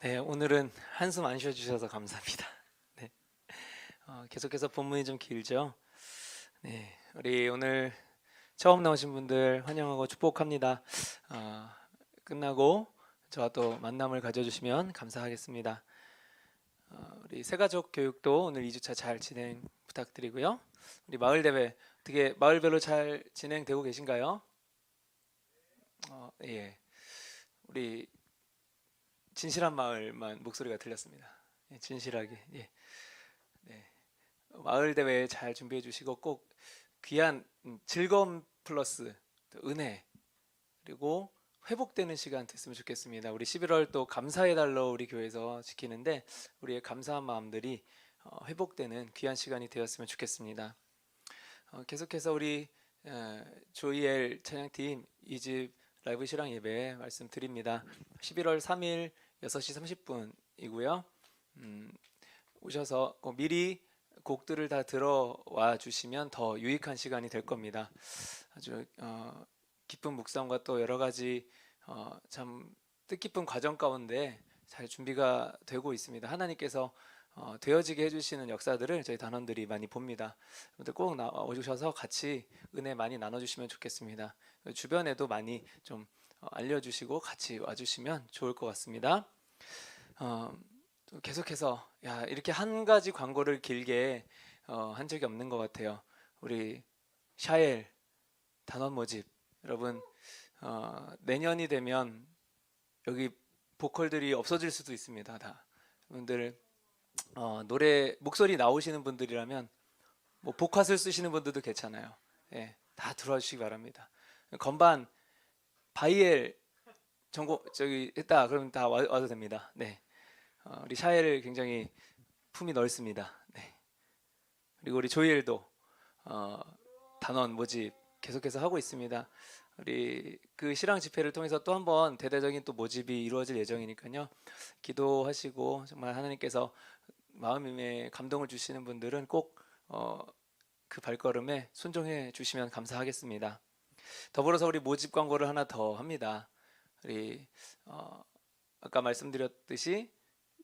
네, 오늘은 한숨 안 쉬어주셔서 감사합니다. 네, 계속해서 본문이 좀 길죠. 네, 우리 오늘 처음 나오신 분들 환영하고 축복합니다. 어, 끝나고 저와 또 만남을 가져주시면 감사하겠습니다. 우리 새가족 교육도 오늘 2주차 잘 진행 부탁드리고요. 우리 마을 대회 어떻게 마을별로 잘 진행되고 계신가요? 예, 우리 진실한 마을만 목소리가 들렸습니다. 예, 진실하게. 예. 네. 마을 대회 잘 준비해 주시고 꼭 귀한 즐거움 플러스 또 은혜 그리고 회복되는 시간 됐으면 좋겠습니다. 우리 11월 또 감사의 달로 우리 교회에서 지키는데 우리의 감사한 마음들이 회복되는 귀한 시간이 되었으면 좋겠습니다. 계속해서 우리 조이엘 찬양팀 2집 라이브 실황 예배 말씀드립니다. 11월 3일 6시 30분이고요. 오셔서 미리 곡들을 다 들어와 주시면 더 유익한 시간이 될 겁니다. 아주 기쁜 묵상과 또 여러 가지 참 뜻깊은 과정 가운데 잘 준비가 되고 있습니다. 하나님께서 되어지게 해주시는 역사들을 저희 단원들이 많이 봅니다. 여러분들 꼭 나와주셔서 같이 은혜 많이 나눠주시면 좋겠습니다. 주변에도 많이 좀 알려주시고 같이 와주시면 좋을 것 같습니다. 계속해서 이렇게 한 가지 광고를 길게 한 적이 없는 것 같아요. 우리 샤엘 단원 모집 여러분 내년이 되면 여기 보컬들이 없어질 수도 있습니다. 다 여러분들 노래 목소리 나오시는 분들이라면 뭐 복화술 쓰시는 분들도 괜찮아요. 예, 다 들어와 주시기 바랍니다. 건반 바이엘 전공 저기 했다 그러면 다 와도 됩니다. 네. 우리 샤엘을 굉장히 품이 넓습니다. 네. 그리고 우리 조이엘도 단원 모집 계속해서 하고 있습니다. 우리 그 실황 집회를 통해서 또 한번 대대적인 또 모집이 이루어질 예정이니까요. 기도하시고 정말 하나님께서 마음에 감동을 주시는 분들은 꼭 그 발걸음에 순종해 주시면 감사하겠습니다. 더불어서 우리 모집 광고를 하나 더 합니다. 우리 아까 말씀드렸듯이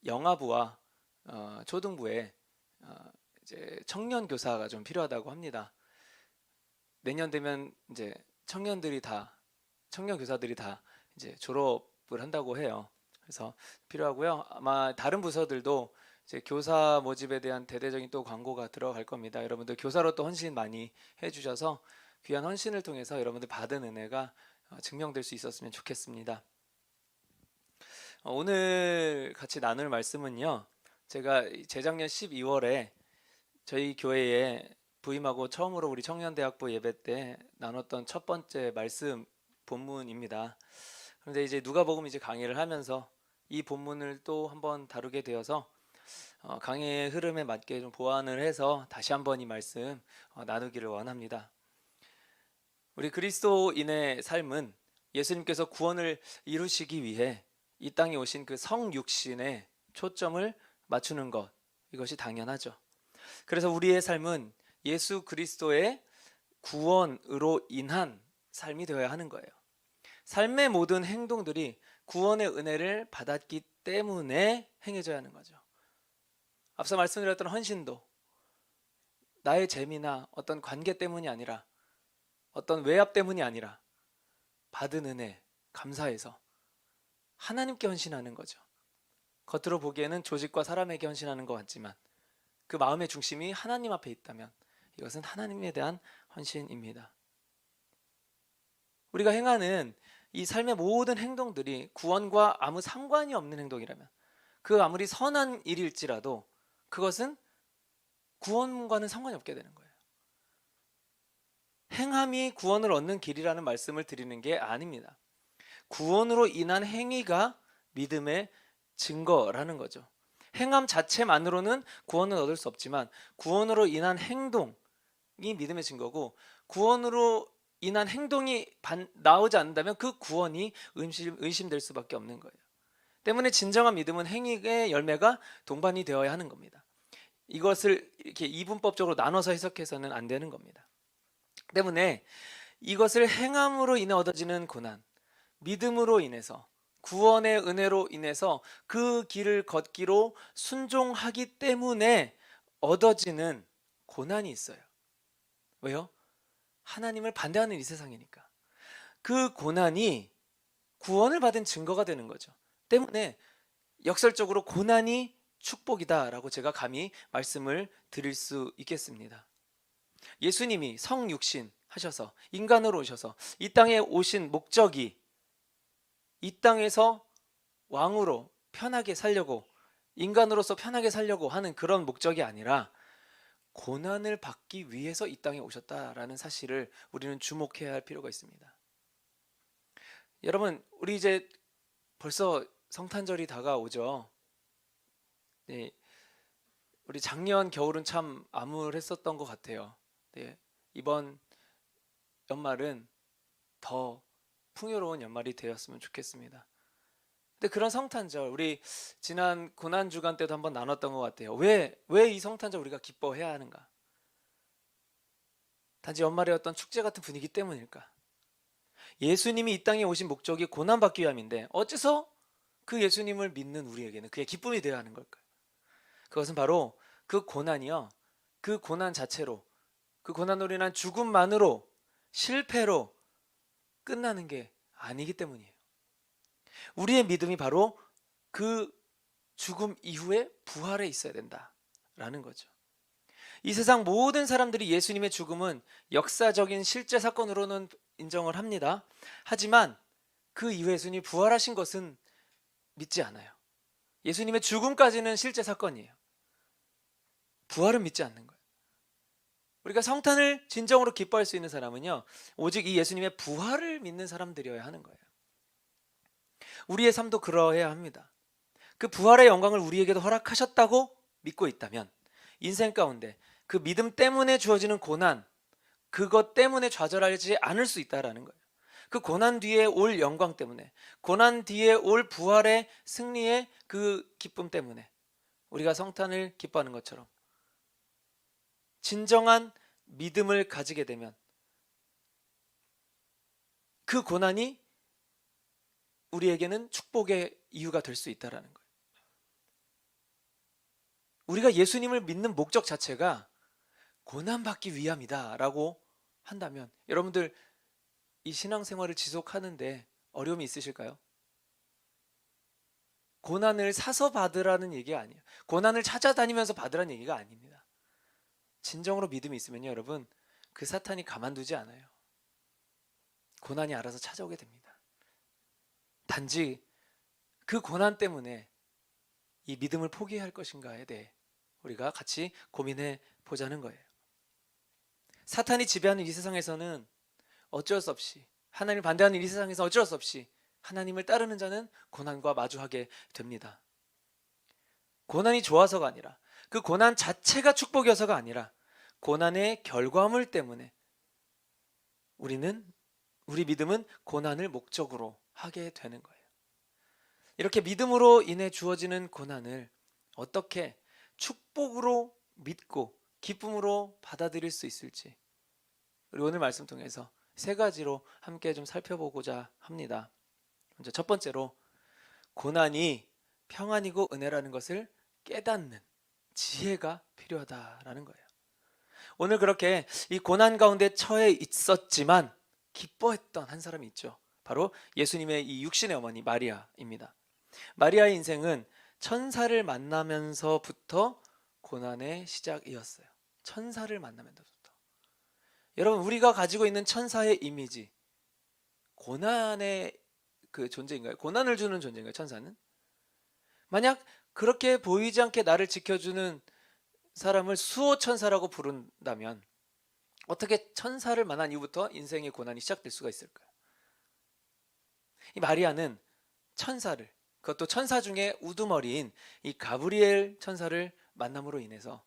영아부와 초등부에 이제 청년 교사가 좀 필요하다고 합니다. 내년 되면 이제 청년 교사들이 다 이제 졸업을 한다고 해요. 그래서 필요하고요. 아마 다른 부서들도 이제 교사 모집에 대한 대대적인 또 광고가 들어갈 겁니다. 여러분들 교사로 또 헌신 많이 해주셔서 귀한 헌신을 통해서 여러분들 받은 은혜가 증명될 수 있었으면 좋겠습니다. 오늘 같이 나눌 말씀은요. 제가 재작년 12월에 저희 교회에 부임하고 처음으로 우리 청년대학부 예배 때 나눴던 첫 번째 말씀 본문입니다. 그런데 이제 누가복음 이제 강의를 하면서 이 본문을 또 한번 다루게 되어서 강의의 흐름에 맞게 좀 보완을 해서 다시 한번 이 말씀 나누기를 원합니다. 우리 그리스도인의 삶은 예수님께서 구원을 이루시기 위해 이 땅에 오신 그 성육신에 초점을 맞추는 것, 이것이 당연하죠. 그래서 우리의 삶은 예수 그리스도의 구원으로 인한 삶이 되어야 하는 거예요. 삶의 모든 행동들이 구원의 은혜를 받았기 때문에 행해져야 하는 거죠. 앞서 말씀드렸던 헌신도 나의 재미나 어떤 관계 때문이 아니라 어떤 외압 때문이 아니라 받은 은혜 감사해서 하나님께 헌신하는 거죠. 겉으로 보기에는 조직과 사람에게 헌신하는 것 같지만 그 마음의 중심이 하나님 앞에 있다면 이것은 하나님에 대한 헌신입니다. 우리가 행하는 이 삶의 모든 행동들이 구원과 아무 상관이 없는 행동이라면 그 아무리 선한 일일지라도 그것은 구원과는 상관이 없게 되는 거예요. 행함이 구원을 얻는 길이라는 말씀을 드리는 게 아닙니다. 구원으로 인한 행위가 믿음의 증거라는 거죠. 행함 자체만으로는 구원을 얻을 수 없지만 구원으로 인한 행동이 믿음의 증거고 구원으로 인한 행동이 나오지 않는다면 그 구원이 의심될 수밖에 없는 거예요. 때문에 진정한 믿음은 행위의 열매가 동반이 되어야 하는 겁니다. 이것을 이렇게 이분법적으로 나눠서 해석해서는 안 되는 겁니다. 때문에 이것을 행함으로 인해 얻어지는 고난, 믿음으로 인해서 구원의 은혜로 인해서 그 길을 걷기로 순종하기 때문에 얻어지는 고난이 있어요. 왜요? 하나님을 반대하는 이 세상이니까. 그 고난이 구원을 받은 증거가 되는 거죠. 때문에 역설적으로 고난이 축복이다라고 제가 감히 말씀을 드릴 수 있겠습니다. 예수님이 성육신 하셔서 인간으로 오셔서 이 땅에 오신 목적이 이 땅에서 왕으로 편하게 살려고, 인간으로서 편하게 살려고 하는 그런 목적이 아니라 고난을 받기 위해서 이 땅에 오셨다라는 사실을 우리는 주목해야 할 필요가 있습니다. 여러분, 우리 이제 벌써 성탄절이 다가오죠. 네, 우리 작년 겨울은 참 암울했었던 것 같아요. 네, 이번 연말은 더 풍요로운 연말이 되었으면 좋겠습니다. 근데 그런 성탄절, 우리 지난 고난 주간 때도 한번 나눴던 것 같아요. 왜 이 성탄절 우리가 기뻐해야 하는가? 단지 연말의 어떤 축제 같은 분위기 때문일까? 예수님이 이 땅에 오신 목적이 고난 받기 위함인데 어째서 그 예수님을 믿는 우리에게는 그게 기쁨이 되어야 하는 걸까요? 그것은 바로 그 고난이요, 그 고난 자체로, 그 고난으로 인한 죽음만으로, 실패로 끝나는 게 아니기 때문이에요. 우리의 믿음이 바로 그 죽음 이후에 부활에 있어야 된다라는 거죠. 이 세상 모든 사람들이 예수님의 죽음은 역사적인 실제 사건으로는 인정을 합니다. 하지만 그 이후에 예수님이 부활하신 것은 믿지 않아요. 예수님의 죽음까지는 실제 사건이에요. 부활은 믿지 않는 거예요. 우리가 성탄을 진정으로 기뻐할 수 있는 사람은요, 오직 이 예수님의 부활을 믿는 사람들이어야 하는 거예요. 우리의 삶도 그러해야 합니다. 그 부활의 영광을 우리에게도 허락하셨다고 믿고 있다면 인생 가운데 그 믿음 때문에 주어지는 고난, 그것 때문에 좌절하지 않을 수 있다라는 거예요. 그 고난 뒤에 올 영광 때문에, 고난 뒤에 올 부활의 승리의 그 기쁨 때문에 우리가 성탄을 기뻐하는 것처럼 진정한 믿음을 가지게 되면 그 고난이 우리에게는 축복의 이유가 될 수 있다는 거예요. 우리가 예수님을 믿는 목적 자체가 고난받기 위함이다라고 한다면 여러분들 이 신앙생활을 지속하는데 어려움이 있으실까요? 고난을 사서 받으라는 얘기가 아니에요. 고난을 찾아다니면서 받으라는 얘기가 아닙니다. 진정으로 믿음이 있으면요, 여러분, 그 사탄이 가만두지 않아요. 고난이 알아서 찾아오게 됩니다. 단지 그 고난 때문에 이 믿음을 포기할 것인가에 대해 우리가 같이 고민해 보자는 거예요. 사탄이 지배하는 이 세상에서는 어쩔 수 없이, 하나님을 반대하는 이 세상에서 어쩔 수 없이 하나님을 따르는 자는 고난과 마주하게 됩니다. 고난이 좋아서가 아니라, 그 고난 자체가 축복이어서가 아니라 고난의 결과물 때문에 우리 믿음은 고난을 목적으로 하게 되는 거예요. 이렇게 믿음으로 인해 주어지는 고난을 어떻게 축복으로 믿고 기쁨으로 받아들일 수 있을지 우리 오늘 말씀 통해서 세 가지로 함께 좀 살펴보고자 합니다. 먼저 첫 번째로, 고난이 평안이고 은혜라는 것을 깨닫는 지혜가 필요하다라는 거예요. 오늘 그렇게 이 고난 가운데 처해 있었지만 기뻐했던 한 사람이 있죠. 바로 예수님의 이 육신의 어머니 마리아입니다. 마리아의 인생은 천사를 만나면서부터 고난의 시작이었어요. 천사를 만나면서부터. 여러분, 우리가 가지고 있는 천사의 이미지, 고난의 그 존재인가요? 고난을 주는 존재인가요? 천사는? 만약 그렇게 보이지 않게 나를 지켜주는 사람을 수호천사라고 부른다면 어떻게 천사를 만난 이후부터 인생의 고난이 시작될 수가 있을까요? 이 마리아는 천사를, 그것도 천사 중에 우두머리인 이 가브리엘 천사를 만남으로 인해서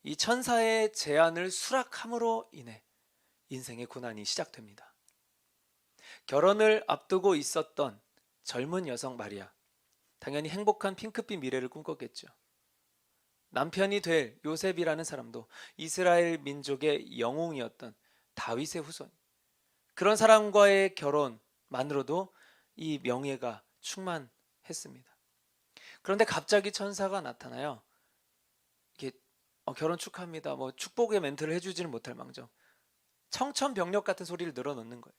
이 천사의 제안을 수락함으로 인해 인생의 고난이 시작됩니다. 결혼을 앞두고 있었던 젊은 여성 마리아, 당연히 행복한 핑크빛 미래를 꿈꿨겠죠. 남편이 될 요셉이라는 사람도 이스라엘 민족의 영웅이었던 다윗의 후손, 그런 사람과의 결혼만으로도 이 명예가 충만했습니다. 그런데 갑자기 천사가 나타나요. 이게 결혼 축하합니다. 뭐 축복의 멘트를 해주지는 못할 망정 청천벽력 같은 소리를 늘어놓는 거예요.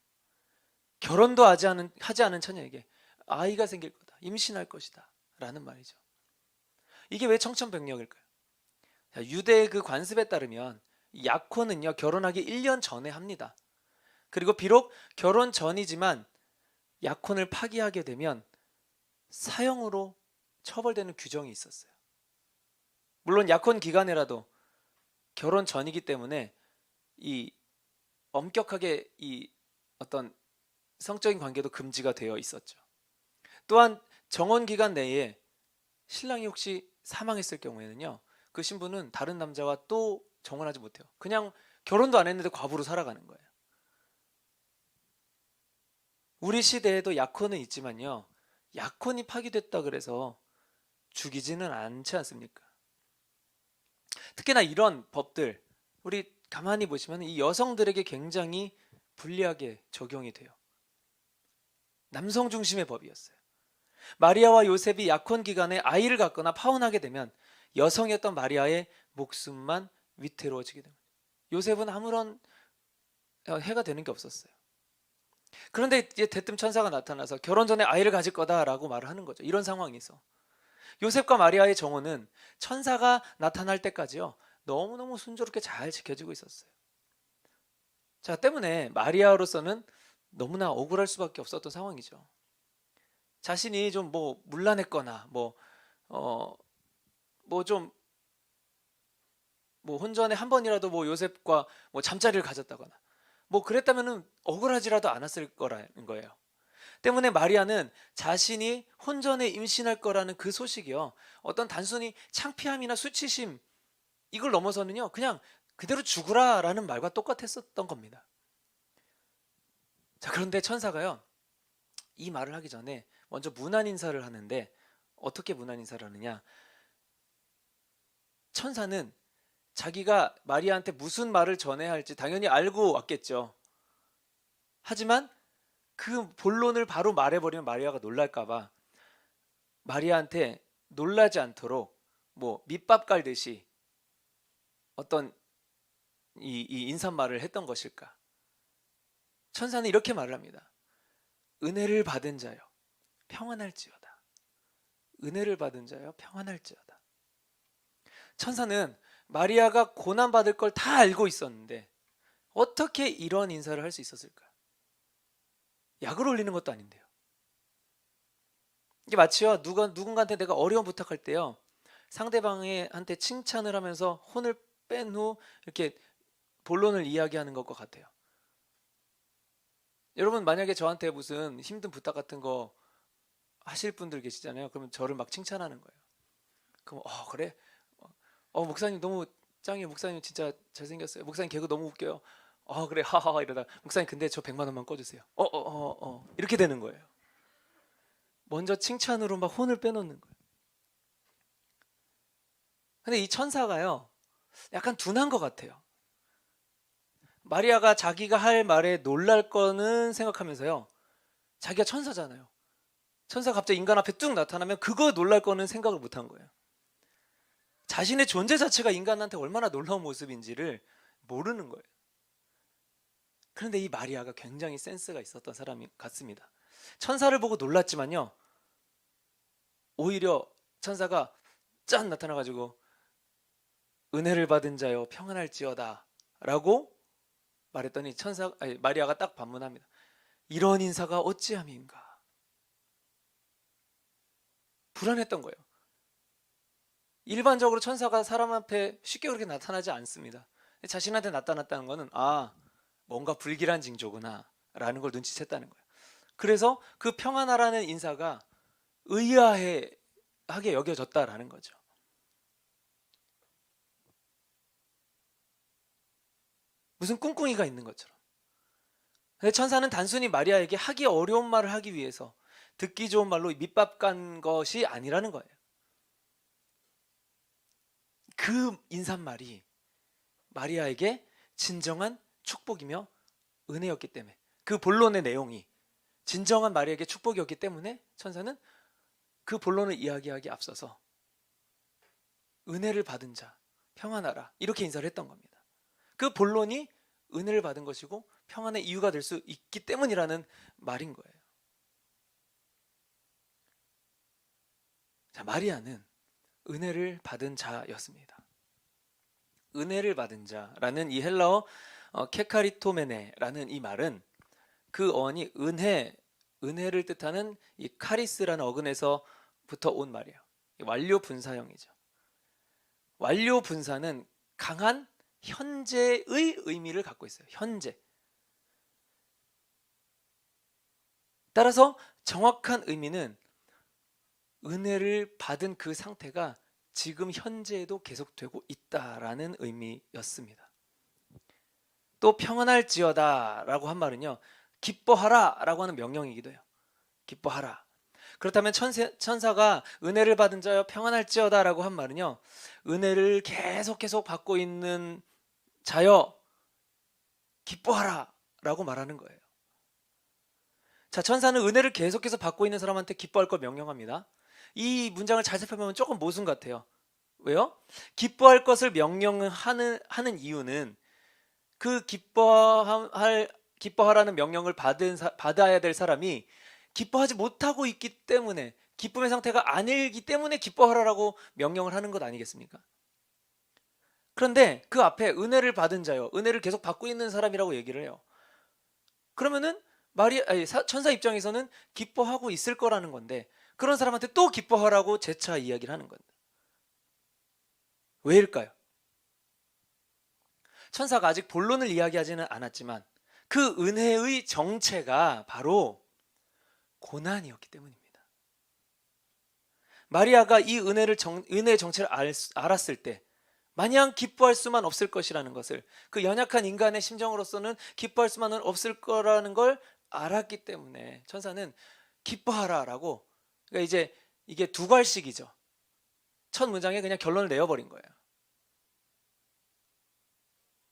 결혼도 하지 않은 처녀에게 아이가 생길 거다, 임신할 것이다 라는 말이죠. 이게 왜 청천벽력일까요? 자, 유대의 그 관습에 따르면 약혼은요 결혼하기 1년 전에 합니다. 그리고 비록 결혼 전이지만 약혼을 파기하게 되면 사형으로 처벌되는 규정이 있었어요. 물론 약혼 기간에라도 결혼 전이기 때문에 이 엄격하게 이 어떤 성적인 관계도 금지가 되어 있었죠. 또한 정혼 기간 내에 신랑이 혹시 사망했을 경우에는요, 그 신부는 다른 남자와 또 정혼하지 못해요. 그냥 결혼도 안 했는데 과부로 살아가는 거예요. 우리 시대에도 약혼은 있지만요, 약혼이 파기됐다 그래서 죽이지는 않지 않습니까? 특히나 이런 법들, 우리 가만히 보시면 이 여성들에게 굉장히 불리하게 적용이 돼요. 남성 중심의 법이었어요. 마리아와 요셉이 약혼 기간에 아이를 갖거나 파혼하게 되면 여성이었던 마리아의 목숨만 위태로워지게 됩니다. 요셉은 아무런 해가 되는 게 없었어요. 그런데 이제 대뜸 천사가 나타나서 결혼 전에 아이를 가질 거다라고 말을 하는 거죠. 이런 상황에서 요셉과 마리아의 정혼은 천사가 나타날 때까지요 너무너무 순조롭게 잘 지켜지고 있었어요. 자, 때문에 마리아로서는 너무나 억울할 수밖에 없었던 상황이죠. 자신이 좀 뭐 문란했거나 좀 혼전에 한 번이라도 요셉과 잠자리를 가졌다거나 그랬다면은 억울하지라도 않았을 거라는 거예요. 때문에 마리아는 자신이 혼전에 임신할 거라는 그 소식이요 어떤 단순히 창피함이나 수치심 이걸 넘어서는요 그냥 그대로 죽으라라는 말과 똑같았었던 겁니다. 자, 그런데 천사가요 이 말을 하기 전에 먼저 문안 인사를 하는데 어떻게 문안 인사를 하느냐, 천사는 자기가 마리아한테 무슨 말을 전해야 할지 당연히 알고 왔겠죠. 하지만 그 본론을 바로 말해버리면 마리아가 놀랄까봐 마리아한테 놀라지 않도록 밑밥 깔듯이 어떤 이 인사말을 했던 것일까. 천사는 이렇게 말을 합니다. 은혜를 받은 자여 평안할지어다. 은혜를 받은 자여 평안할지어다. 천사는 마리아가 고난받을 걸 다 알고 있었는데 어떻게 이런 인사를 할 수 있었을까? 약을 올리는 것도 아닌데요. 이게 마치요 누군가한테 내가 어려운 부탁할 때요 상대방한테 칭찬을 하면서 혼을 뺀 후 이렇게 본론을 이야기하는 것과 같아요. 여러분 만약에 저한테 무슨 힘든 부탁 같은 거 하실 분들 계시잖아요. 그러면 저를 막 칭찬하는 거예요. 그럼 그래? 목사님 너무 짱이에요. 목사님 진짜 잘생겼어요. 목사님 개그 너무 웃겨요. 그래 하하하 이러다 목사님 근데 저 100만 원만 꺼주세요. 이렇게 되는 거예요. 먼저 칭찬으로 막 혼을 빼놓는 거예요. 근데 이 천사가요 약간 둔한 것 같아요. 마리아가 자기가 할 말에 놀랄 거는 생각하면서요 자기가 천사잖아요. 천사가 갑자기 인간 앞에 뚝 나타나면 그거 놀랄 거는 생각을 못한 거예요. 자신의 존재 자체가 인간한테 얼마나 놀라운 모습인지를 모르는 거예요. 그런데 이 마리아가 굉장히 센스가 있었던 사람 같습니다. 천사를 보고 놀랐지만요 오히려 천사가 짠 나타나가지고 은혜를 받은 자여 평안할지어다 라고 말했더니 마리아가 딱 반문합니다. 이런 인사가 어찌함인가. 불안했던 거예요. 일반적으로 천사가 사람 앞에 쉽게 그렇게 나타나지 않습니다. 자신한테 나타났다는 거는 뭔가 불길한 징조구나 라는 걸 눈치챘다는 거예요. 그래서 그 평안하라는 인사가 의아하게 여겨졌다라는 거죠. 무슨 꿍꿍이가 있는 것처럼. 근데 천사는 단순히 마리아에게 하기 어려운 말을 하기 위해서 듣기 좋은 말로 밑밥 간 것이 아니라는 거예요. 그 인사말이 마리아에게 진정한 축복이며 은혜였기 때문에 그 본론의 내용이 진정한 마리아에게 축복이었기 때문에 천사는 그 본론을 이야기하기 앞서서 은혜를 받은 자 평안하라 이렇게 인사를 했던 겁니다. 그 본론이 은혜를 받은 것이고 평안의 이유가 될 수 있기 때문이라는 말인 거예요. 자, 마리아는 은혜를 받은 자였습니다. 은혜를 받은 자라는 이 헬라어 케카리토메네라는 이 말은 그 어원이 은혜를 뜻하는 이 카리스라는 어근에서부터 온 말이에요. 완료 분사형이죠. 완료 분사는 강한 현재의 의미를 갖고 있어요. 현재. 따라서 정확한 의미는 은혜를 받은 그 상태가 지금 현재에도 계속되고 있다라는 의미였습니다. 또 평안할지어다 라고 한 말은요, 기뻐하라 라고 하는 명령이기도 해요. 기뻐하라. 그렇다면 천사가 은혜를 받은 자여 평안할지어다 라고 한 말은요, 은혜를 계속 받고 있는 자여 기뻐하라 라고 말하는 거예요. 자, 천사는 은혜를 계속해서 받고 있는 사람한테 기뻐할 걸 명령합니다. 이 문장을 잘 살펴보면 조금 모순 같아요. 왜요? 기뻐할 것을 명령하는 이유는 그 기뻐하라는 명령을 받아야 될 사람이 기뻐하지 못하고 있기 때문에, 기쁨의 상태가 아니기 때문에 기뻐하라라고 명령을 하는 것 아니겠습니까? 그런데 그 앞에 은혜를 받은 자요, 은혜를 계속 받고 있는 사람이라고 얘기를 해요. 그러면은 천사 입장에서는 기뻐하고 있을 거라는 건데, 그런 사람한테 또 기뻐하라고 재차 이야기를 하는 겁니다. 왜일까요? 천사가 아직 본론을 이야기하지는 않았지만 그 은혜의 정체가 바로 고난이었기 때문입니다. 마리아가 이 은혜의 정체를 알았을 때 마냥 기뻐할 수만 없을 것이라는 것을, 그 연약한 인간의 심정으로서는 기뻐할 수만은 없을 거라는 걸 알았기 때문에 천사는 기뻐하라라고, 그러니까 이제 이게 두 갈씩이죠. 첫 문장에 그냥 결론을 내어버린 거예요.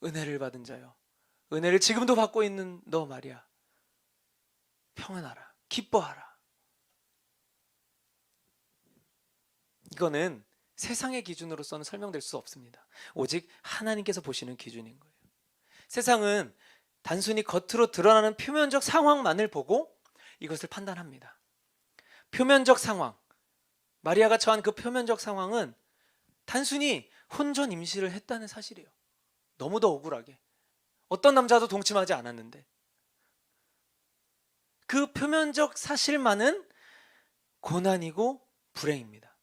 은혜를 받은 자요, 은혜를 지금도 받고 있는 너 마리아, 평안하라, 기뻐하라. 이거는 세상의 기준으로서는 설명될 수 없습니다. 오직 하나님께서 보시는 기준인 거예요. 세상은 단순히 겉으로 드러나는 표면적 상황만을 보고 이것을 판단합니다. 표면적 상황, 마리아가 처한 그 표면적 상황은 단순히 혼전 임신을 했다는 사실이에요. 너무도 억울하게. 어떤 남자도 동침하지 않았는데 그 표면적 사실만은 고난이고 불행입니다.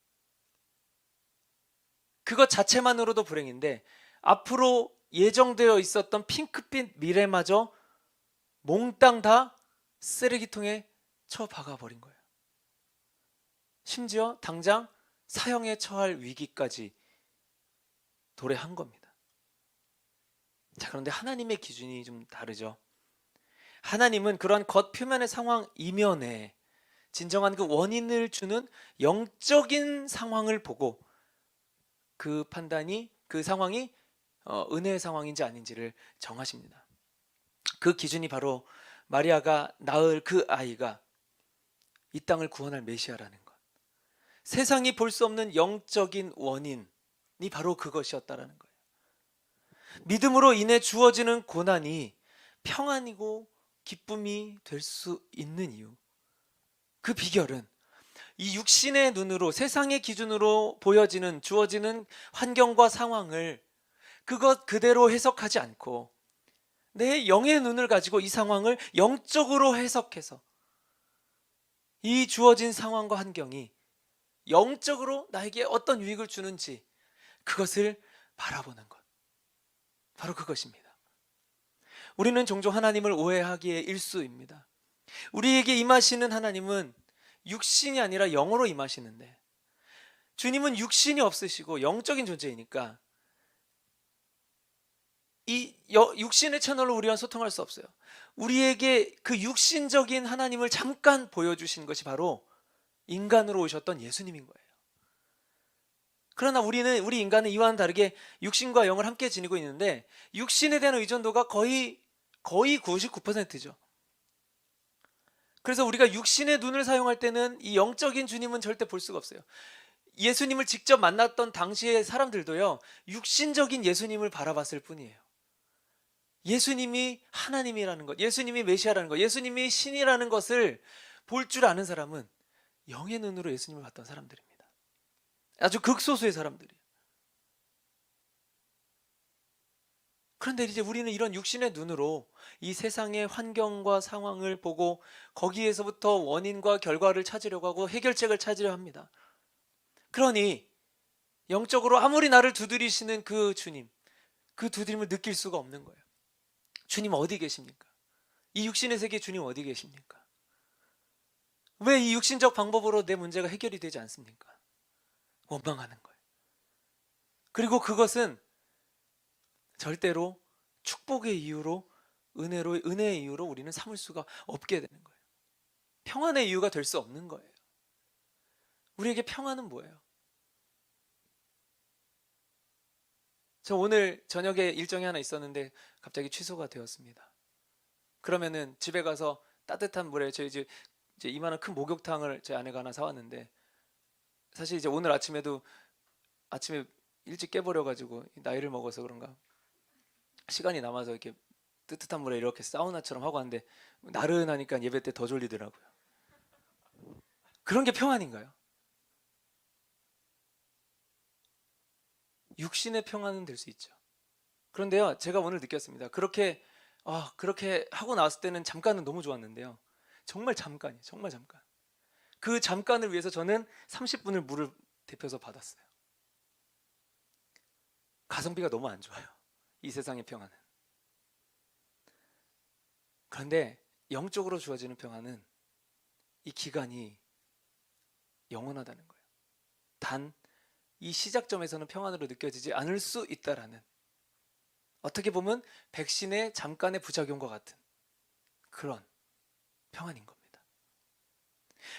그것 자체만으로도 불행인데 앞으로 예정되어 있었던 핑크빛 미래마저 몽땅 다 쓰레기통에 쳐박아버린 거예요. 심지어 당장 사형에 처할 위기까지 도래한 겁니다. 자, 그런데 하나님의 기준이 좀 다르죠. 하나님은 그러한 겉표면의 상황 이면에 진정한 그 원인을 주는 영적인 상황을 보고 그 판단이, 그 상황이 은혜의 상황인지 아닌지를 정하십니다. 그 기준이 바로 마리아가 낳을 그 아이가 이 땅을 구원할 메시아라는 것, 세상이 볼 수 없는 영적인 원인이 바로 그것이었다라는 거예요. 믿음으로 인해 주어지는 고난이 평안이고 기쁨이 될 수 있는 이유, 그 비결은 이 육신의 눈으로, 세상의 기준으로 보여지는, 주어지는 환경과 상황을 그것 그대로 해석하지 않고 내 영의 눈을 가지고 이 상황을 영적으로 해석해서 이 주어진 상황과 환경이 영적으로 나에게 어떤 유익을 주는지 그것을 바라보는 것, 바로 그것입니다. 우리는 종종 하나님을 오해하기에 일쑤입니다. 우리에게 임하시는 하나님은 육신이 아니라 영으로 임하시는데, 주님은 육신이 없으시고 영적인 존재이니까 이 육신의 채널로 우리와 소통할 수 없어요. 우리에게 그 육신적인 하나님을 잠깐 보여주신 것이 바로 인간으로 오셨던 예수님인 거예요. 그러나 우리 인간은 이와는 다르게 육신과 영을 함께 지니고 있는데 육신에 대한 의존도가 거의 99%죠. 그래서 우리가 육신의 눈을 사용할 때는 이 영적인 주님은 절대 볼 수가 없어요. 예수님을 직접 만났던 당시의 사람들도요, 육신적인 예수님을 바라봤을 뿐이에요. 예수님이 하나님이라는 것, 예수님이 메시아라는 것, 예수님이 신이라는 것을 볼 줄 아는 사람은 영의 눈으로 예수님을 봤던 사람들입니다. 아주 극소수의 사람들이에요. 그런데 이제 우리는 이런 육신의 눈으로 이 세상의 환경과 상황을 보고 거기에서부터 원인과 결과를 찾으려고 하고 해결책을 찾으려 합니다. 그러니 영적으로 아무리 나를 두드리시는 그 주님, 그 두드림을 느낄 수가 없는 거예요. 주님 어디 계십니까? 이 육신의 세계 주님 어디 계십니까? 왜 이 육신적 방법으로 내 문제가 해결이 되지 않습니까? 원망하는 거예요. 그리고 그것은 절대로 축복의 이유로, 은혜의 이유로 우리는 삼을 수가 없게 되는 거예요. 평안의 이유가 될 수 없는 거예요. 우리에게 평안은 뭐예요? 저 오늘 저녁에 일정이 하나 있었는데 갑자기 취소가 되었습니다. 그러면은 집에 가서 따뜻한 물에 저희 이제 이만한 큰 목욕탕을 제 아내가 하나 사왔는데, 사실 이제 오늘 아침에도 아침에 일찍 깨버려가지고 나이를 먹어서 그런가 시간이 남아서 이렇게 뜨뜻한 물에 이렇게 사우나처럼 하고 왔는데 나른하니까 예배 때 더 졸리더라고요. 그런 게 평안인가요? 육신의 평안은 될 수 있죠. 그런데요, 제가 오늘 느꼈습니다. 그렇게 하고 나왔을 때는 잠깐은 너무 좋았는데요, 정말 잠깐이에요. 정말 잠깐. 그 잠깐을 위해서 저는 30분을 물을 데펴서 받았어요. 가성비가 너무 안 좋아요, 이 세상의 평안은. 그런데 영적으로 주어지는 평안은 이 기간이 영원하다는 거예요. 단 이 시작점에서는 평안으로 느껴지지 않을 수 있다라는, 어떻게 보면 백신의 잠깐의 부작용과 같은 그런 평안인 겁니다.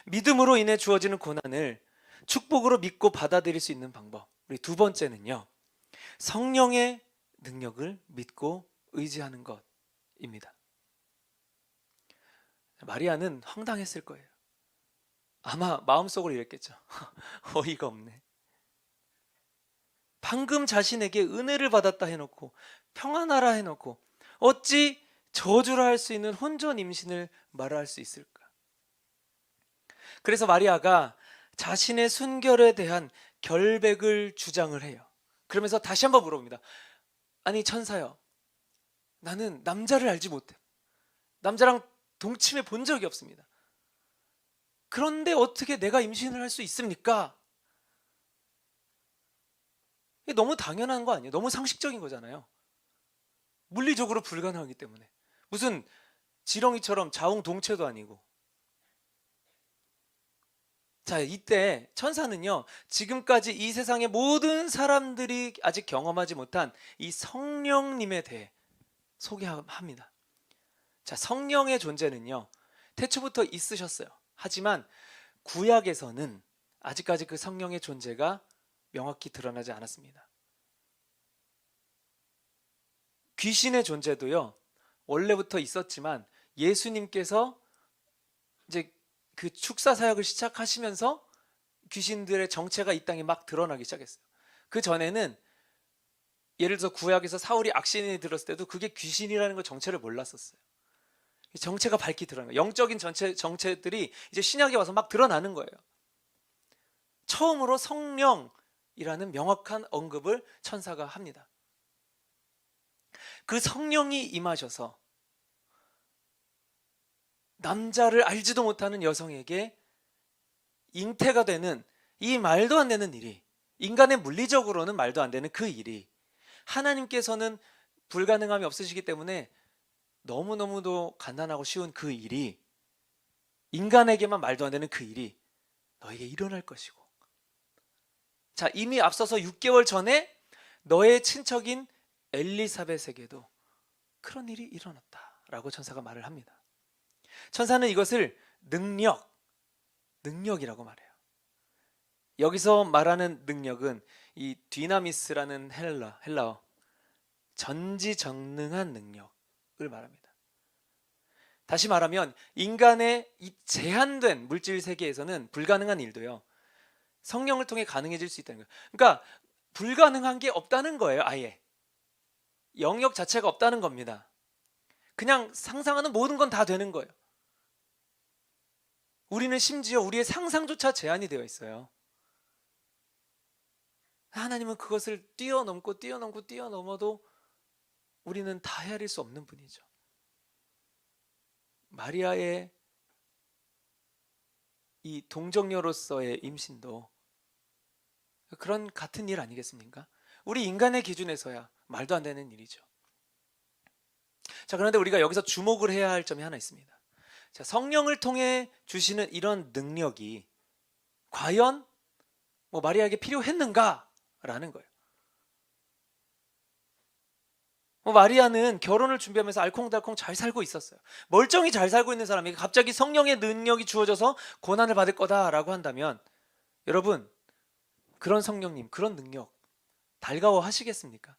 믿음으로 인해 주어지는 고난을 축복으로 믿고 받아들일 수 있는 방법, 우리 두 번째는요, 성령의 능력을 믿고 의지하는 것입니다. 마리아는 황당했을 거예요. 아마 마음속으로 이랬겠죠. 어이가 없네. 방금 자신에게 은혜를 받았다 해놓고 평안하라 해놓고 어찌 저주라 할 수 있는 혼전 임신을 말할 수 있을까? 그래서 마리아가 자신의 순결에 대한 결백을 주장을 해요. 그러면서 다시 한번 물어봅니다. 아니 천사여, 나는 남자를 알지 못해. 남자랑 동침해 본 적이 없습니다. 그런데 어떻게 내가 임신을 할 수 있습니까? 이게 너무 당연한 거 아니에요? 너무 상식적인 거잖아요. 물리적으로 불가능하기 때문에. 무슨 지렁이처럼 자웅동체도 아니고. 자, 이때 천사는요, 지금까지 이 세상의 모든 사람들이 아직 경험하지 못한 이 성령님에 대해 소개합니다. 자, 성령의 존재는요, 태초부터 있으셨어요. 하지만 구약에서는 아직까지 그 성령의 존재가 명확히 드러나지 않았습니다. 귀신의 존재도요, 원래부터 있었지만 예수님께서 이제 그 축사 사역을 시작하시면서 귀신들의 정체가 이 땅에 막 드러나기 시작했어요. 그 전에는 예를 들어서 구약에서 사울이 악신이 들었을 때도 그게 귀신이라는 걸 정체를 몰랐었어요. 정체가 밝히 드러나는 거예요. 영적인 정체들이 이제 신약에 와서 막 드러나는 거예요. 처음으로 성령이라는 명확한 언급을 천사가 합니다. 그 성령이 임하셔서 남자를 알지도 못하는 여성에게 잉태가 되는 이 말도 안 되는 일이, 인간의 물리적으로는 말도 안 되는 그 일이, 하나님께서는 불가능함이 없으시기 때문에 너무너무도 간단하고 쉬운 그 일이, 인간에게만 말도 안 되는 그 일이 너에게 일어날 것이고, 자, 이미 앞서서 6개월 전에 너의 친척인 엘리사벳에게도 그런 일이 일어났다라고 천사가 말을 합니다. 천사는 이것을 능력이라고 말해요. 여기서 말하는 능력은 이 디나미스라는 헬라어 전지전능한 능력을 말합니다. 다시 말하면 인간의 이 제한된 물질 세계에서는 불가능한 일도요, 성령을 통해 가능해질 수 있다는 거예요. 그러니까 불가능한 게 없다는 거예요. 아예 영역 자체가 없다는 겁니다. 그냥 상상하는 모든 건 다 되는 거예요. 우리는 심지어 우리의 상상조차 제한이 되어 있어요. 하나님은 그것을 뛰어넘어도 우리는 다 헤아릴 수 없는 분이죠. 마리아의 이 동정녀로서의 임신도 그런 같은 일 아니겠습니까? 우리 인간의 기준에서야 말도 안 되는 일이죠. 자, 그런데 우리가 여기서 주목을 해야 할 점이 하나 있습니다. 자, 성령을 통해 주시는 이런 능력이 과연 마리아에게 필요했는가라는 거예요. 마리아는 결혼을 준비하면서 알콩달콩 잘 살고 있었어요. 멀쩡히 잘 살고 있는 사람에게 갑자기 성령의 능력이 주어져서 고난을 받을 거다라고 한다면, 여러분, 그런 성령님, 그런 능력 달가워 하시겠습니까?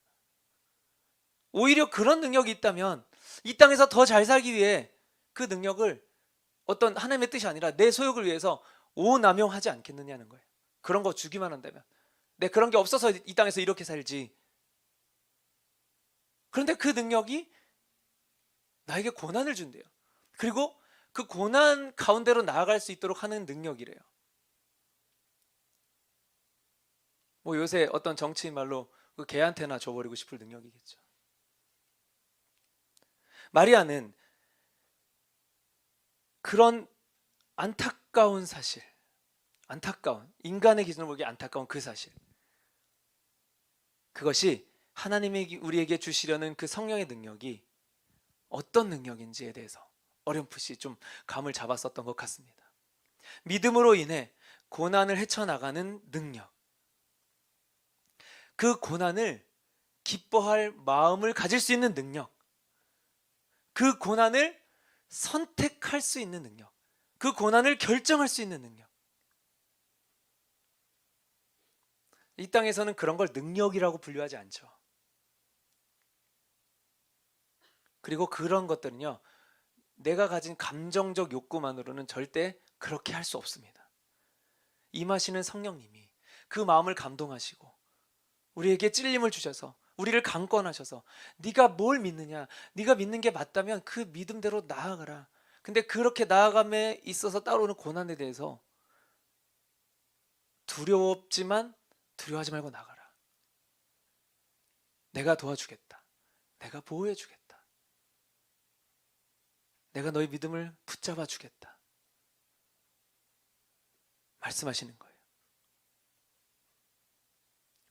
오히려 그런 능력이 있다면 이 땅에서 더 잘 살기 위해 그 능력을 어떤 하나님의 뜻이 아니라 내 소욕을 위해서 오남용하지 않겠느냐는 거예요. 그런 거 주기만 한다면. 내 그런 게 없어서 이 땅에서 이렇게 살지. 그런데 그 능력이 나에게 고난을 준대요. 그리고 그 고난 가운데로 나아갈 수 있도록 하는 능력이래요. 요새 어떤 정치인 말로 그 개한테나 줘버리고 싶을 능력이겠죠. 마리아는 그런 안타까운 사실, 인간의 기준으로 보기에 안타까운 그 사실, 그것이 하나님이 우리에게 주시려는 그 성령의 능력이 어떤 능력인지에 대해서 어렴풋이 좀 감을 잡았었던 것 같습니다. 믿음으로 인해 고난을 헤쳐나가는 능력, 그 고난을 기뻐할 마음을 가질 수 있는 능력, 그 고난을 선택할 수 있는 능력, 그 고난을 결정할 수 있는 능력. 이 땅에서는 그런 걸 능력이라고 분류하지 않죠. 그리고 그런 것들은요, 내가 가진 감정적 욕구만으로는 절대 그렇게 할 수 없습니다. 임하시는 성령님이 그 마음을 감동하시고 우리에게 찔림을 주셔서 우리를 강권하셔서 네가 뭘 믿느냐, 네가 믿는 게 맞다면 그 믿음대로 나아가라. 근데 그렇게 나아감에 있어서 따라오는 고난에 대해서 두려웠지만 두려워하지 말고 나가라. 내가 도와주겠다. 내가 보호해주겠다. 내가 너의 믿음을 붙잡아 주겠다. 말씀하시는 거예요.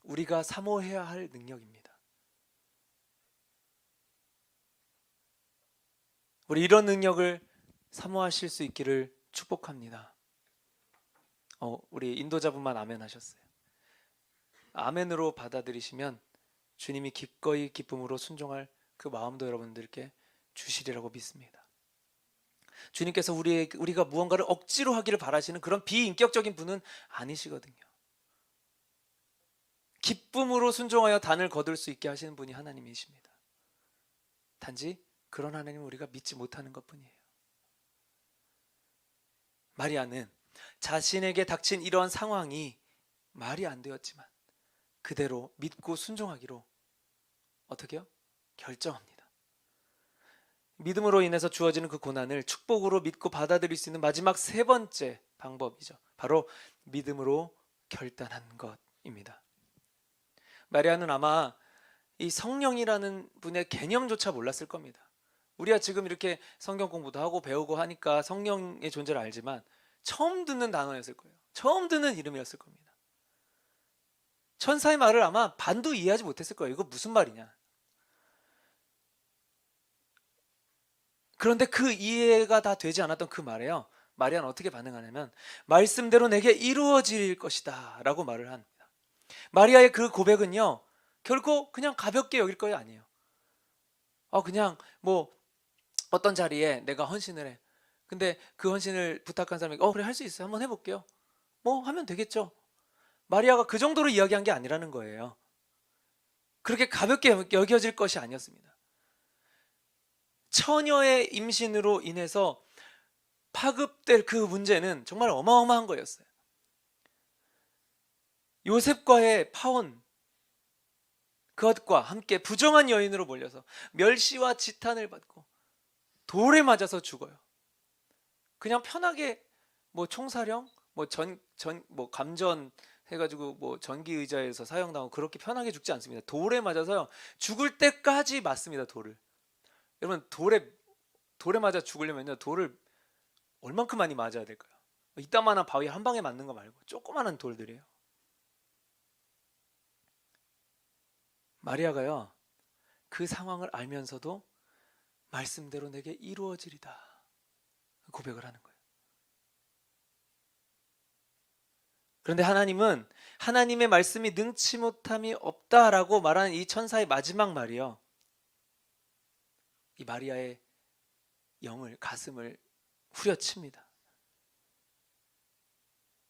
우리가 사모해야 할 능력입니다. 우리 이런 능력을 사모하실 수 있기를 축복합니다. 우리 인도자분만 아멘 하셨어요. 아멘으로 받아들이시면 주님이 기꺼이 기쁨으로 순종할 그 마음도 여러분들께 주시리라고 믿습니다. 주님께서 우리가 무언가를 억지로 하기를 바라시는 그런 비인격적인 분은 아니시거든요. 기쁨으로 순종하여 단을 거둘 수 있게 하시는 분이 하나님이십니다. 단지 그런 하나님을 우리가 믿지 못하는 것뿐이에요. 마리아는 자신에게 닥친 이러한 상황이 말이 안 되었지만 그대로 믿고 순종하기로 어떻게요? 결정합니다. 믿음으로 인해서 주어지는 그 고난을 축복으로 믿고 받아들일 수 있는 마지막 세 번째 방법이죠. 바로 믿음으로 결단한 것입니다. 마리아는 아마 이 성령이라는 분의 개념조차 몰랐을 겁니다. 우리가 지금 이렇게 성경 공부도 하고 배우고 하니까 성령의 존재를 알지만 처음 듣는 단어였을 거예요. 처음 듣는 이름이었을 겁니다. 천사의 말을 아마 반도 이해하지 못했을 거예요. 이거 무슨 말이냐. 그런데 그 이해가 다 되지 않았던 그 말에요, 마리아는 어떻게 반응하냐면 말씀대로 내게 이루어질 것이다 라고 말을 합니다. 마리아의 그 고백은요, 결코 그냥 가볍게 여길 거예요 아니에요. 그냥 어떤 자리에 내가 헌신을 해. 근데 그 헌신을 부탁한 사람에게 그래 할 수 있어요. 한번 해볼게요. 하면 되겠죠. 마리아가 그 정도로 이야기한 게 아니라는 거예요. 그렇게 가볍게 여겨질 것이 아니었습니다. 처녀의 임신으로 인해서 파급될 그 문제는 정말 어마어마한 거였어요. 요셉과의 파혼, 그것과 함께 부정한 여인으로 몰려서 멸시와 지탄을 받고 돌에 맞아서 죽어요. 그냥 편하게 뭐 총사령, 뭐 감전 해가지고 뭐 전기 의자에서 사형당하고 그렇게 편하게 죽지 않습니다. 돌에 맞아서요, 죽을 때까지 맞습니다. 돌을. 여러분, 돌에 맞아 죽으려면요, 돌을 얼만큼 많이 맞아야 될까요? 이따만한 바위 한 방에 맞는 거 말고 조그마한 돌들이에요. 마리아가요, 그 상황을 알면서도 말씀대로 내게 이루어지리다 고백을 하는 거예요. 그런데 하나님은 하나님의 말씀이 능치 못함이 없다라고 말하는 이 천사의 마지막 말이요, 이 마리아의 가슴을 후려칩니다.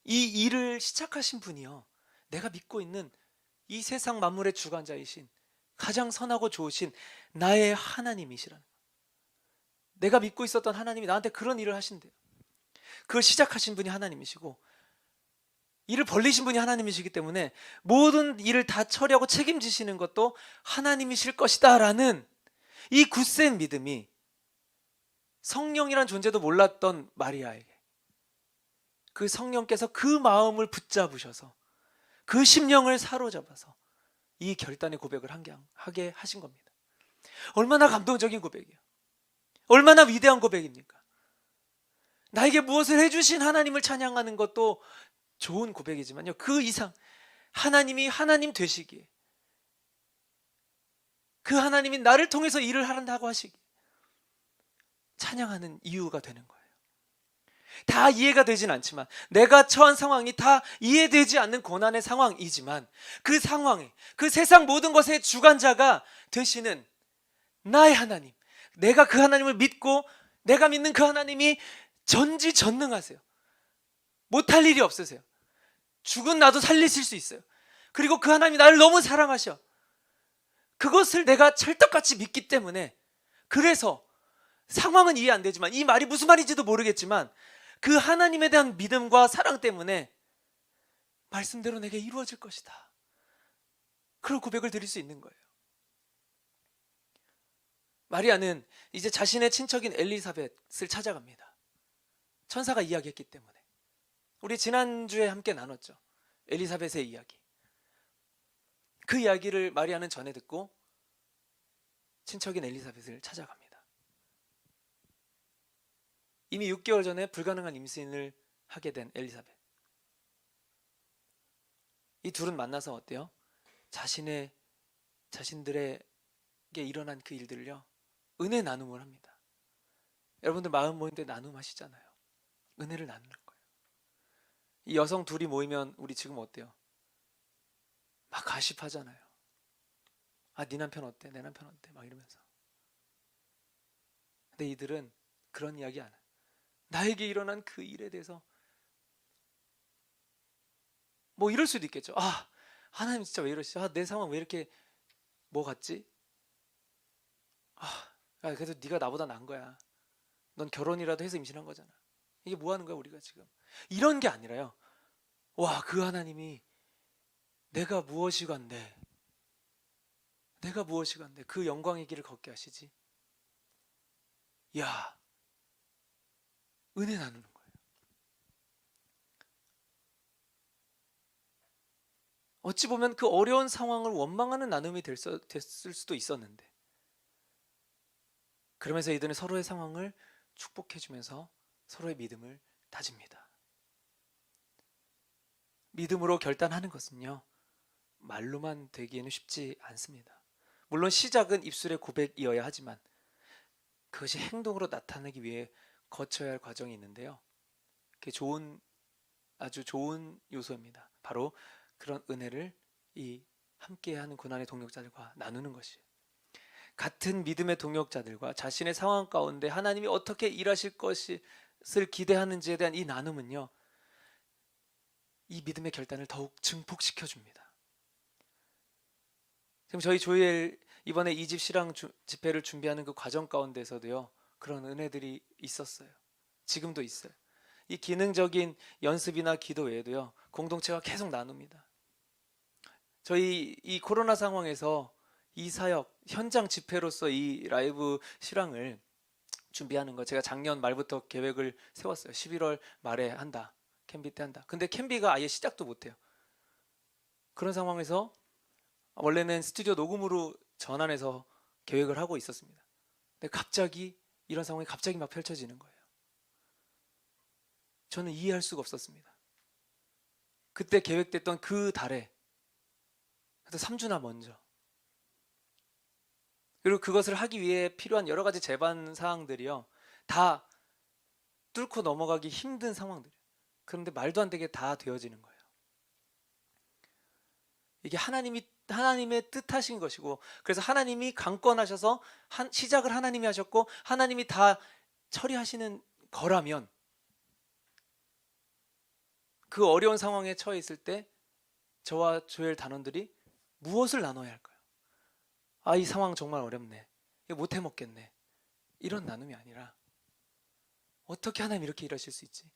이 일을 시작하신 분이요, 내가 믿고 있는 이 세상 만물의 주관자이신 가장 선하고 좋으신 나의 하나님이시라는 거예요. 내가 믿고 있었던 하나님이 나한테 그런 일을 하신대요. 그걸 시작하신 분이 하나님이시고 일을 벌리신 분이 하나님이시기 때문에 모든 일을 다 처리하고 책임지시는 것도 하나님이실 것이다 라는 이 굳센 믿음이 성령이란 존재도 몰랐던 마리아에게, 그 성령께서 그 마음을 붙잡으셔서 그 심령을 사로잡아서 이 결단의 고백을 하게 하신 겁니다. 얼마나 감동적인 고백이에요. 얼마나 위대한 고백입니까? 나에게 무엇을 해주신 하나님을 찬양하는 것도 좋은 고백이지만요, 그 이상 하나님이 하나님 되시기에, 그 하나님이 나를 통해서 일을 한다고 하시기에 찬양하는 이유가 되는 거예요. 다 이해가 되진 않지만, 내가 처한 상황이 다 이해되지 않는 고난의 상황이지만, 그 상황에, 그 세상 모든 것의 주관자가 되시는 나의 하나님, 내가 그 하나님을 믿고 내가 믿는 그 하나님이 전지전능하세요. 못할 일이 없으세요. 죽은 나도 살리실 수 있어요. 그리고 그 하나님이 나를 너무 사랑하셔. 그것을 내가 찰떡같이 믿기 때문에, 그래서 상황은 이해 안 되지만, 이 말이 무슨 말인지도 모르겠지만, 그 하나님에 대한 믿음과 사랑 때문에 말씀대로 내게 이루어질 것이다, 그런 고백을 드릴 수 있는 거예요. 마리아는 이제 자신의 친척인 엘리사벳을 찾아갑니다. 천사가 이야기했기 때문에. 우리 지난주에 함께 나눴죠, 엘리사벳의 이야기. 그 이야기를 마리아는 전해 듣고 친척인 엘리사벳을 찾아갑니다. 이미 6개월 전에 불가능한 임신을 하게 된 엘리사벳. 이 둘은 만나서 어때요? 자신들에게 일어난 그 일들을요, 은혜 나눔을 합니다. 여러분들 마음 모임 때 나눔하시잖아요. 은혜를 나누는 거예요. 이 여성 둘이 모이면 우리 지금 어때요? 막 가십하잖아요. 아, 네 남편 어때? 내 남편 어때? 막 이러면서. 근데 이들은 그런 이야기 안 해요. 나에게 일어난 그 일에 대해서 뭐 이럴 수도 있겠죠. 아, 하나님 진짜 왜 이러시지? 아, 내 상황 왜 이렇게 뭐 같지? 아, 그래도 네가 나보다 나은 거야. 넌 결혼이라도 해서 임신한 거잖아. 이게 뭐 하는 거야 우리가 지금? 이런 게 아니라요, 와, 그 하나님이 내가 무엇이간데 그 영광의 길을 걷게 하시지? 야, 은혜 나누는 거예요. 어찌 보면 그 어려운 상황을 원망하는 나눔이 됐을 수도 있었는데, 그러면서 이들은 서로의 상황을 축복해주면서 서로의 믿음을 다집니다. 믿음으로 결단하는 것은요, 말로만 되기에는 쉽지 않습니다. 물론 시작은 입술의 고백이어야 하지만 그것이 행동으로 나타나기 위해 거쳐야 할 과정이 있는데요, 그게 아주 좋은 요소입니다. 바로 그런 은혜를 이 함께하는 고난의 동역자들과 나누는 것이에요. 같은 믿음의 동역자들과 자신의 상황 가운데 하나님이 어떻게 일하실 것을 기대하는지에 대한 이 나눔은요, 이 믿음의 결단을 더욱 증폭시켜 줍니다. 지금 저희 조엘 이번에 이집 신앙 집회를 준비하는 그 과정 가운데서도요, 그런 은혜들이 있었어요. 지금도 있어요. 이 기능적인 연습이나 기도 외에도요, 공동체가 계속 나눕니다. 저희 이 코로나 상황에서 이 사역, 현장 집회로서 이 라이브 실황을 준비하는 거 제가 작년 말부터 계획을 세웠어요. 11월 말에 한다. 캠비 때 한다. 근데 캠비가 아예 시작도 못해요. 그런 상황에서 원래는 스튜디오 녹음으로 전환해서 계획을 하고 있었습니다. 근데 갑자기 이런 상황이 갑자기 막 펼쳐지는 거예요. 저는 이해할 수가 없었습니다. 그때 계획됐던 그 달에 3주나 먼저, 그리고 그것을 하기 위해 필요한 여러 가지 제반 사항들이요, 다 뚫고 넘어가기 힘든 상황들이에요. 그런데 말도 안 되게 다 되어지는 거예요. 이게 하나님의 뜻하신 것이고, 그래서 하나님이 강권하셔서 시작을 하나님이 하셨고 하나님이 다 처리하시는 거라면, 그 어려운 상황에 처해 있을 때 저와 조엘 단원들이 무엇을 나눠야 할까요? 아, 이 상황 정말 어렵네, 이거 못 해먹겠네, 이런 나눔이 아니라 어떻게 하나님 이렇게 일하실 수 있지?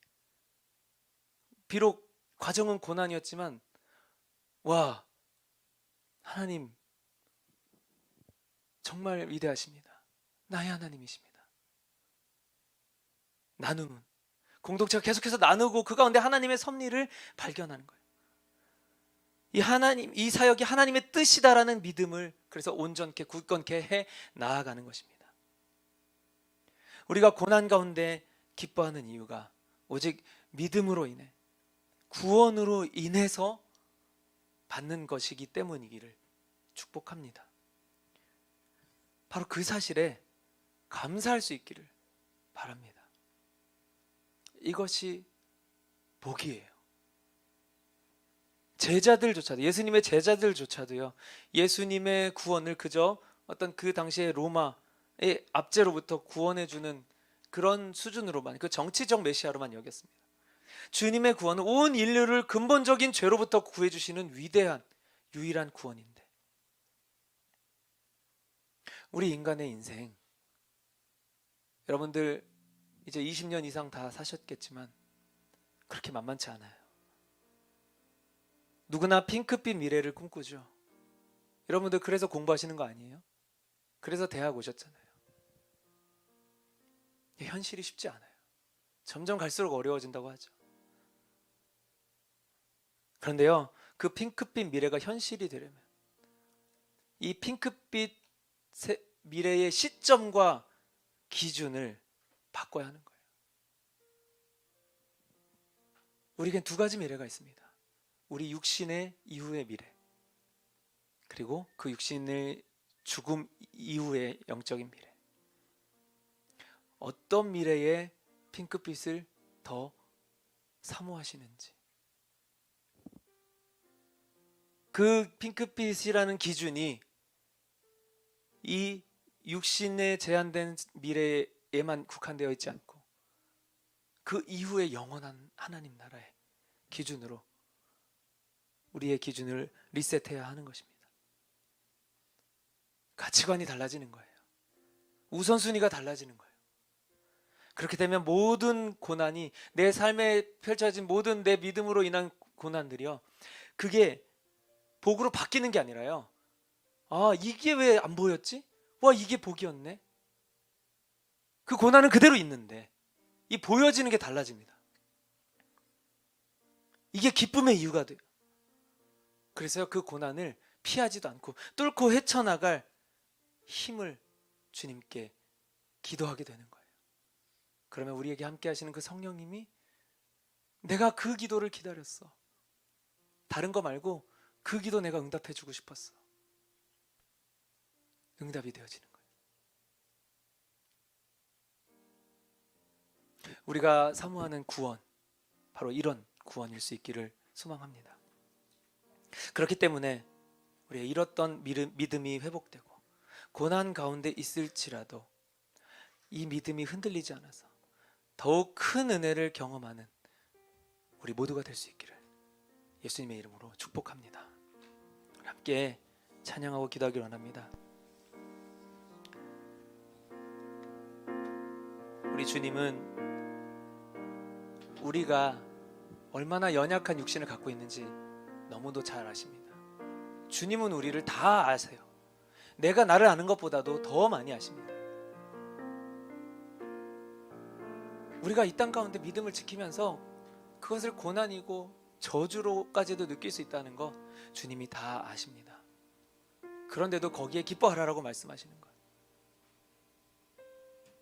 비록 과정은 고난이었지만, 와, 하나님 정말 위대하십니다. 나의 하나님이십니다. 나눔은 공동체가 계속해서 나누고 그 가운데 하나님의 섭리를 발견하는 거예요. 이 사역이 하나님의 뜻이다라는 믿음을 그래서 온전케 굳건케 해 나아가는 것입니다. 우리가 고난 가운데 기뻐하는 이유가 오직 믿음으로 인해, 구원으로 인해서 받는 것이기 때문이기를 축복합니다. 바로 그 사실에 감사할 수 있기를 바랍니다. 이것이 복이에요. 제자들조차도, 예수님의 제자들조차도요, 예수님의 구원을 그저 어떤 그 당시에 로마의 압제로부터 구원해주는 그런 수준으로만, 그 정치적 메시아로만 여겼습니다. 주님의 구원은 온 인류를 근본적인 죄로부터 구해주시는 위대한 유일한 구원인데, 우리 인간의 인생, 여러분들 이제 20년 이상 다 사셨겠지만 그렇게 만만치 않아요. 누구나 핑크빛 미래를 꿈꾸죠. 여러분들 그래서 공부하시는 거 아니에요? 그래서 대학 오셨잖아요. 현실이 쉽지 않아요. 점점 갈수록 어려워진다고 하죠. 그런데요, 그 핑크빛 미래가 현실이 되려면 이 핑크빛 미래의 시점과 기준을 바꿔야 하는 거예요. 우리에겐 두 가지 미래가 있습니다. 우리 육신의 이후의 미래, 그리고 그 육신의 죽음 이후의 영적인 미래. 어떤 미래의 핑크빛을 더 사모하시는지, 그 핑크빛이라는 기준이 이 육신의 제한된 미래에만 국한되어 있지 않고 그 이후의 영원한 하나님 나라의 기준으로 우리의 기준을 리셋해야 하는 것입니다. 가치관이 달라지는 거예요. 우선순위가 달라지는 거예요. 그렇게 되면 모든 고난이, 내 삶에 펼쳐진 모든 내 믿음으로 인한 고난들이요, 그게 복으로 바뀌는 게 아니라요, 아, 이게 왜 안 보였지? 와, 이게 복이었네. 그 고난은 그대로 있는데 이 보여지는 게 달라집니다. 이게 기쁨의 이유가 돼요. 그래서 그 고난을 피하지도 않고 뚫고 헤쳐나갈 힘을 주님께 기도하게 되는 거예요. 그러면 우리에게 함께 하시는 그 성령님이, 내가 그 기도를 기다렸어, 다른 거 말고 그 기도 내가 응답해 주고 싶었어, 응답이 되어지는 거예요. 우리가 사모하는 구원, 바로 이런 구원일 수 있기를 소망합니다. 그렇기 때문에 우리의 잃었던 믿음이 회복되고 고난 가운데 있을지라도 이 믿음이 흔들리지 않아서 더욱 큰 은혜를 경험하는 우리 모두가 될 수 있기를 예수님의 이름으로 축복합니다. 함께 찬양하고 기도하기를 원합니다. 우리 주님은 우리가 얼마나 연약한 육신을 갖고 있는지 너무도 잘 아십니다. 주님은 우리를 다 아세요. 내가 나를 아는 것보다도 더 많이 아십니다. 우리가 이 땅 가운데 믿음을 지키면서 그것을 고난이고 저주로까지도 느낄 수 있다는 거 주님이 다 아십니다. 그런데도 거기에 기뻐하라고 말씀하시는 거예요.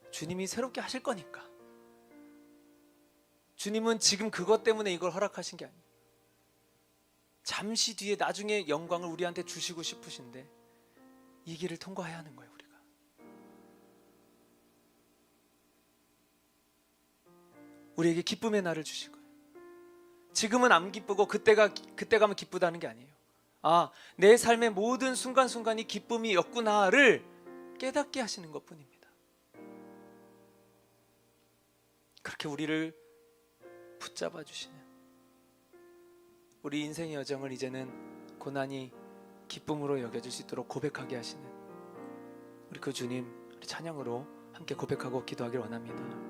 주님이 새롭게 하실 거니까. 주님은 지금 그것 때문에 이걸 허락하신 게 아니에요. 잠시 뒤에 나중에 영광을 우리한테 주시고 싶으신데 이 길을 통과해야 하는 거예요. 우리가 우리에게 기쁨의 날을 주실 거예요. 지금은 안 기쁘고 그때 가면 기쁘다는 게 아니에요. 아, 내 삶의 모든 순간순간이 기쁨이었구나를 깨닫게 하시는 것뿐입니다. 그렇게 우리를 붙잡아 주시는, 우리 인생의 여정을 이제는 고난이 기쁨으로 여겨질 수 있도록 고백하게 하시는 우리 그 주님, 우리 찬양으로 함께 고백하고 기도하길 원합니다.